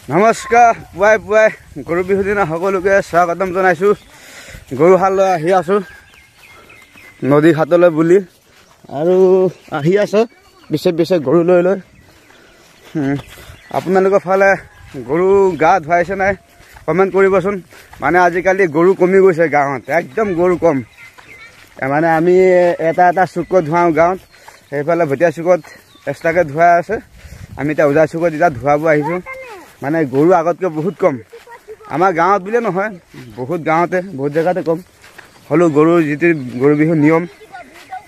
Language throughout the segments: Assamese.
নমস্কাৰ পুৱাই পুৱাই গৰু বিহু দিনা সকলোকে স্বাগতম জনাইছোঁ। গৰু হাললৈ আহি আছোঁ নদী ঘাটলৈ বুলি আৰু আহি আছে পিছে পিছে গৰু লৈ লৈ। আপোনালোকৰ ফালে গৰু গা ধুৱাইছে নাই কমেণ্ট কৰিবচোন। মানে আজিকালি গৰু কমি গৈছে গাঁৱত, একদম গৰু কম। মানে আমি এটা এটা চুকত ধুৱাওঁ গাঁৱত, সেইফালে ভটিয়া চুকত এক্সট্ৰাকৈ ধুৱাই আছে। আমি এতিয়া উজা চুকত এতিয়া ধুৱাব আহিছোঁ। মানে গৰু আগতকৈ বহুত কম, আমাৰ গাঁৱত বুলিয়ে নহয় বহুত গাঁৱতে বহুত জেগাতে কম। হ'লেও গৰুৰ যিটো গৰু বিহুৰ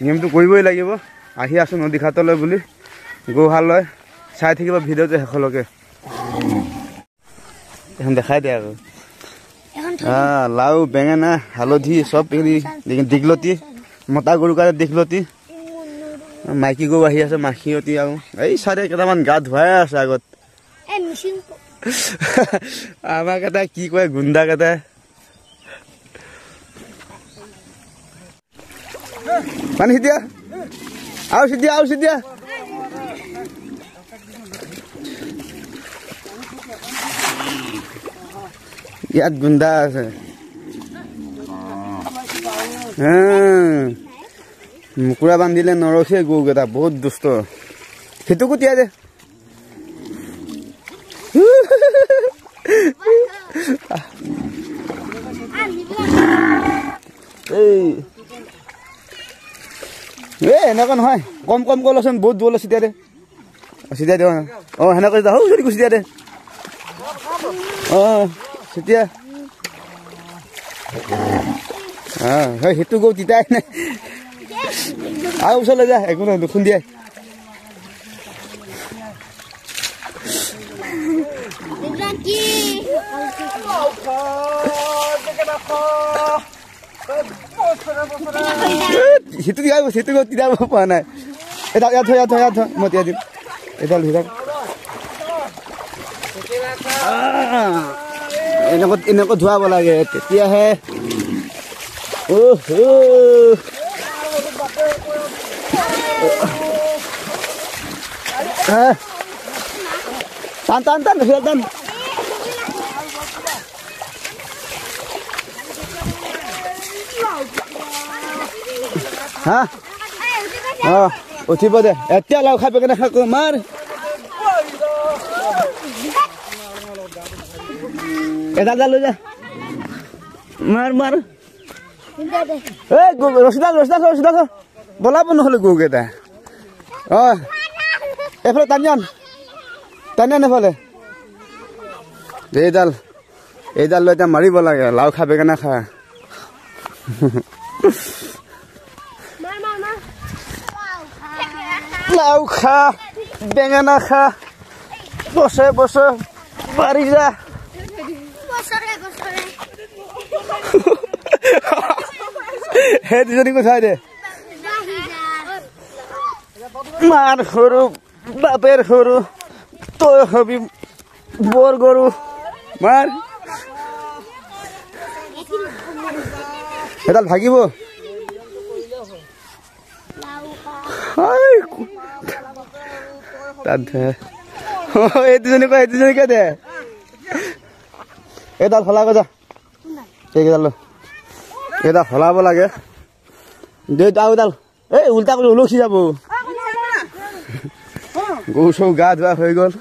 নিয়মটো কৰিবই লাগিব। আহি আছোঁ নদী ঘাটলৈ বুলি গৰু হাললৈ। চাই থাকিব ভিডিঅ'টো শেষলৈকে। এখন দেখাই দিয়ে আৰু লাও বেঙেনা হালধি চব দীঘলতি, মতা গৰু কাৰণে দীঘলতি, মাইকী গৰু আহি আছে মাখিয়তী। আৰু এই চাইডে কেইটামান গা ধুৱাই আছে আগত। আমাক এটা কি কয় গুণ্ডাক এটা। পানী চিটিয়া আৰু চিটিয়া আৰু চিটিয়া। ইয়াত গুণ্ডা আছে। মুকুৰা বান্ধিলে নৰখে গৰুকেইটা, বহুত দুষ্ট। সেইটোকো তিয়াই দে। এনেকুৱা নহয়, কম কম কৈ লচোন, বহুত দূৰলৈ চিটিয়াই দে। চিটিয়াই দিওঁ সেনেকৈ হৌ যদি চিটিয়াই দে। চিটিয়া সেইটো গৰু তিতাই নাই। আৰু ওচৰলৈ যা, একো নহয় খুন্দিয়াই। সেইটো তিতাব পৰা নাই। ইয়াত থৈ মই তিয়াই দিম। এডাল ধৰি থাক। এনেকৈ ধুৱাব লাগে, তেতিয়াহে টান টান টান টান। উঠিব দে এতিয়া। লাও খাই পেকেনে খাক মাৰ। এডাল লৈ যা, মাৰ মাৰ। ৰচিদা বলাব নহ'লে গৰুকেইটা। এইফালে টানি আন এইফালে। এইডাল লৈ এতিয়া মাৰিব লাগে। লাও খাই পেকেনে খা। লাও খা বেঙেনা খা, বছৰে বছৰে বাঢ়ি যা। সেই দুজনীকো চাই দে। মাৰ সৰু বাপেৰ সৰু, তই হবি বৰ গৰু। মাৰ এডাল ভাগিব। এই দুজনীকে দে। এইডাল সলাব যা। এইডাল সলাব লাগে। দেউতাল এই উল্টা কৰি উলসি যাব। গৰু চৰু গা ধোৱা হৈ গ'ল,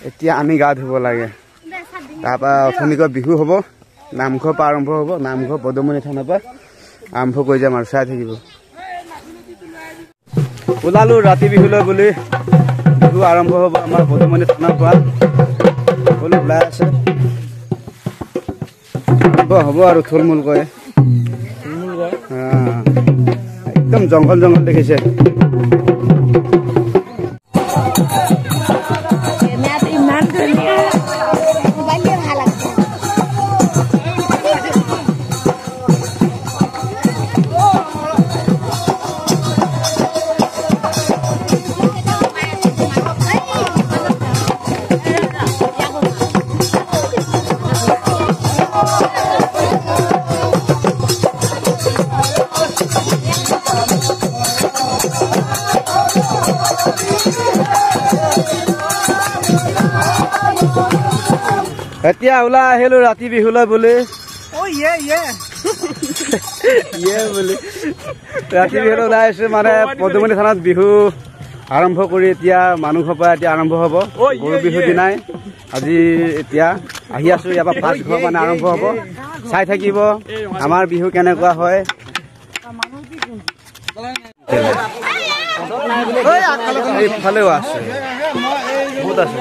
এতিয়া আমি গা ধুব লাগে। তাৰপৰা অথনিকৈ বিহু হ'ব, নামঘৰৰ পৰা আৰম্ভ হ'ব। নামঘৰ পদুমণি থানৰ পৰা আৰম্ভ কৰি যাম আৰু চাই থাকিব। ওলালোঁ ৰাতি বিহুলৈ বুলি। বিহু আৰম্ভ হ'ব আমাৰ পদুমণি থানাৰ পৰা। সকলো ওলাই আছে, হ'ব আৰু থুলমূলকৈ। একদম জংঘল দেখিছে। এতিয়া ওলাই আহিলো ৰাতি বিহুলৈ বুলি বুলি ৰাতি বিহুলৈ ওলাই আহিছো মানে পদুমণি থানাত বিহু আৰম্ভ কৰি এতিয়া মানুহৰ পৰা এতিয়া আৰম্ভ হ'ব গৰু বিহু দিনাই আজি এতিয়া আহি আছো ইয়াৰ পৰা 5 ঘৰ মানে আৰম্ভ হ'ব চাই থাকিব আমাৰ বিহু কেনেকুৱা হয় এইফালেও আছে বহুত আছে